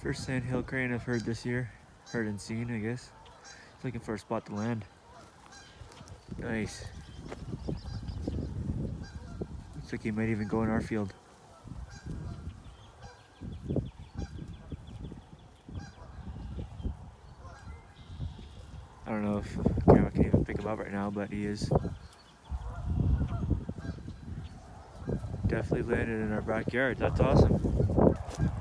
First sandhill crane I've heard this year. Heard and seen, I guess. He's looking for a spot to land. Nice. Looks like he might even go in our field. I don't know if the camera can even pick him up right now, but he is. Definitely landed in our backyard. That's awesome.